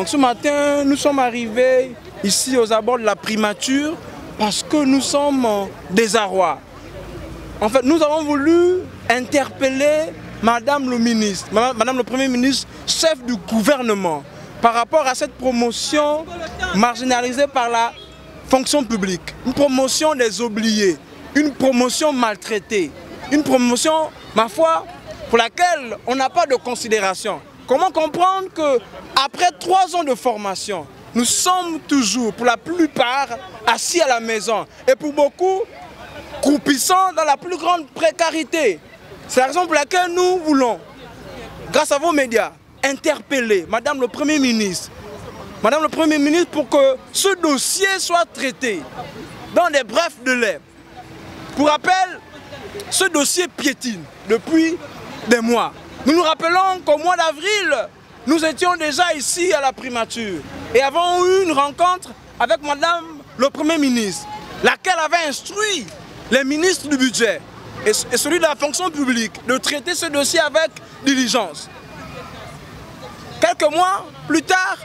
Donc ce matin, nous sommes arrivés ici aux abords de la primature parce que nous sommes en désarroi. En fait, nous avons voulu interpeller Madame le ministre, Madame le Premier ministre, chef du gouvernement, par rapport à cette promotion marginalisée par la fonction publique, une promotion des oubliés, une promotion maltraitée, une promotion, ma foi, pour laquelle on n'a pas de considération. Comment comprendre qu'après 3 ans de formation, nous sommes toujours, pour la plupart, assis à la maison et pour beaucoup, croupissant dans la plus grande précarité. C'est la raison pour laquelle nous voulons, grâce à vos médias, interpeller Madame le Premier ministre, Madame le Premier ministre, pour que ce dossier soit traité dans des brefs délais. Pour rappel, ce dossier piétine depuis des mois. Nous nous rappelons qu'au mois d'avril, nous étions déjà ici à la primature et avons eu une rencontre avec Madame le Premier ministre, laquelle avait instruit les ministres du budget et celui de la fonction publique de traiter ce dossier avec diligence. Quelques mois plus tard,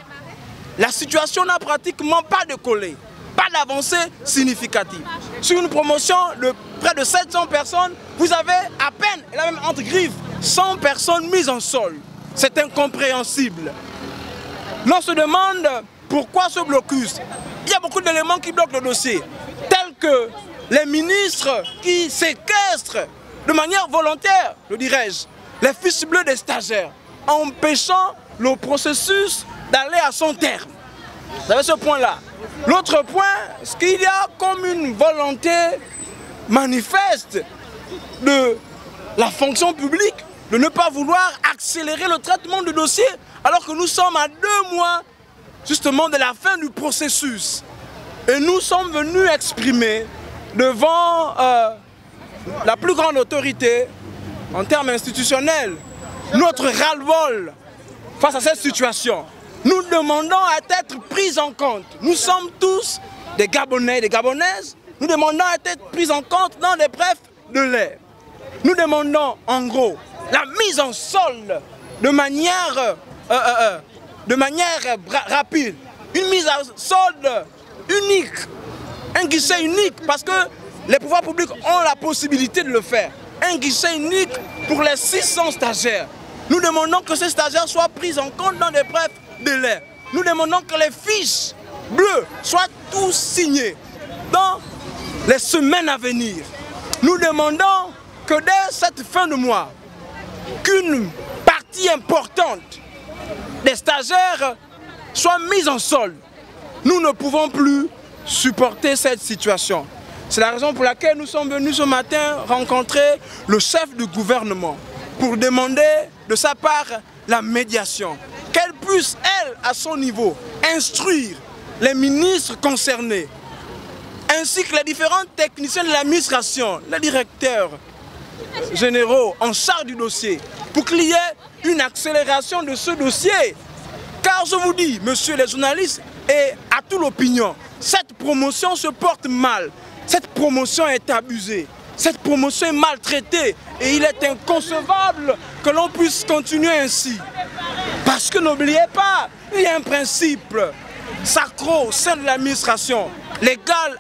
la situation n'a pratiquement pas décollé, pas d'avancée significative. Sur une promotion de près de 700 personnes, vous avez à peine, et là même entre griffes, 100 personnes mises en sol. C'est incompréhensible. L'on se demande pourquoi ce blocus. Il y a beaucoup d'éléments qui bloquent le dossier, tels que les ministres qui séquestrent de manière volontaire, le dirais-je, les fiches bleues des stagiaires, empêchant le processus d'aller à son terme. Vous avez ce point-là. L'autre point, c'est qu'il y a comme une volonté manifeste de la fonction publique de ne pas vouloir accélérer le traitement du dossier alors que nous sommes à 2 mois justement de la fin du processus. Et nous sommes venus exprimer devant la plus grande autorité en termes institutionnels notre ras-le-bol face à cette situation. Nous demandons à être pris en compte. Nous sommes tous des Gabonais et des Gabonaises. Nous demandons à être pris en compte dans des brefs délais. Nous demandons en gros la mise en solde de manière rapide. Une mise en solde unique, un guichet unique parce que les pouvoirs publics ont la possibilité de le faire. Un guichet unique pour les 600 stagiaires. Nous demandons que ces stagiaires soient pris en compte dans des brefs délais. Nous demandons que les fiches bleues soient tous signées dans les semaines à venir. Nous demandons que dès cette fin de mois, qu'une partie importante des stagiaires soit mise en solde. Nous ne pouvons plus supporter cette situation. C'est la raison pour laquelle nous sommes venus ce matin rencontrer le chef du gouvernement pour demander de sa part la médiation. Qu'elle puisse, elle, à son niveau, instruire les ministres concernés, ainsi que les différents techniciens de l'administration, les directeurs généraux en charge du dossier, pour qu'il y ait une accélération de ce dossier. Car je vous dis, messieurs les journalistes et à toute l'opinion, cette promotion se porte mal. Cette promotion est abusée. Cette promotion est maltraitée. Et il est inconcevable que l'on puisse continuer ainsi. Parce que n'oubliez pas, il y a un principe sacro au sein de l'administration. L'égale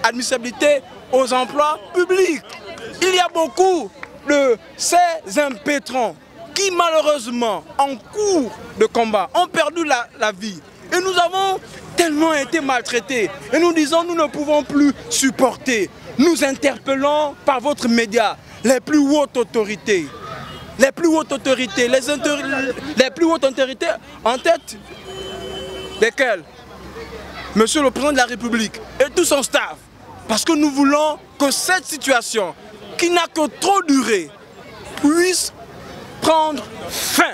admissibilité aux emplois publics. Il y a beaucoup de ces impétrants qui malheureusement, en cours de combat, ont perdu la vie. Et nous avons tellement été maltraités. Et nous disons, nous ne pouvons plus supporter. Nous interpellons par votre média les plus hautes autorités. Les plus hautes autorités, les plus hautes autorités en tête desquelles Monsieur le Président de la République et tout son staff. Parce que nous voulons que cette situation, qui n'a que trop duré, puisse prendre fin.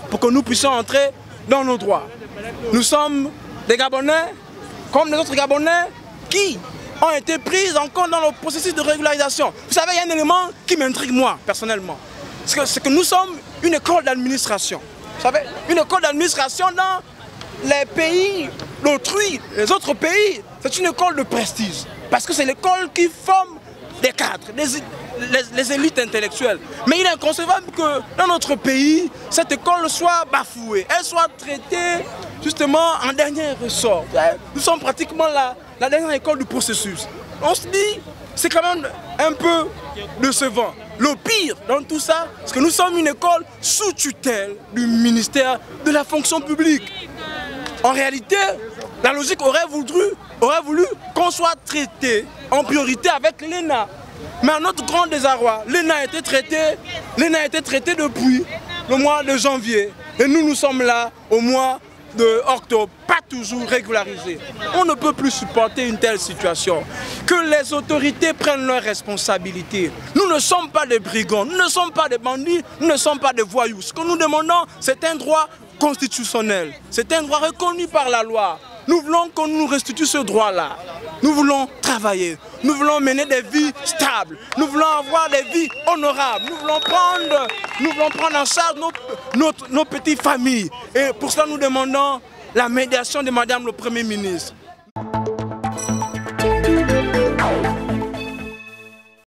Pour que nous puissions entrer dans nos droits. Nous sommes des Gabonais, comme les autres Gabonais, qui ont été pris en compte dans le processus de régularisation. Vous savez, il y a un élément qui m'intrigue moi, personnellement. C'est que nous sommes une école d'administration. Vous savez, une école d'administration dans les pays d'autrui, les autres pays, c'est une école de prestige. Parce que c'est l'école qui forme des cadres, les élites intellectuelles. Mais il est inconcevable que dans notre pays, cette école soit bafouée, elle soit traitée justement en dernier ressort. Nous sommes pratiquement la dernière école du processus. On se dit, c'est quand même un peu décevant. Le pire dans tout ça, c'est que nous sommes une école sous tutelle du ministère de la fonction publique. En réalité, la logique aurait voulu qu'on soit traité en priorité avec l'ENA. Mais à notre grand désarroi, l'ENA a été traité depuis le mois de janvier. Et nous sommes là au mois d'octobre, pas toujours régularisés. On ne peut plus supporter une telle situation. Que les autorités prennent leurs responsabilités. Nous ne sommes pas des brigands, nous ne sommes pas des bandits, nous ne sommes pas des voyous. Ce que nous demandons, c'est un droit constitutionnel. C'est un droit reconnu par la loi. Nous voulons qu'on nous restitue ce droit-là. Nous voulons travailler. Nous voulons mener des vies stables. Nous voulons avoir des vies honorables. Nous voulons prendre en charge nos petites familles. Et pour cela, nous demandons la médiation de Madame le Premier ministre.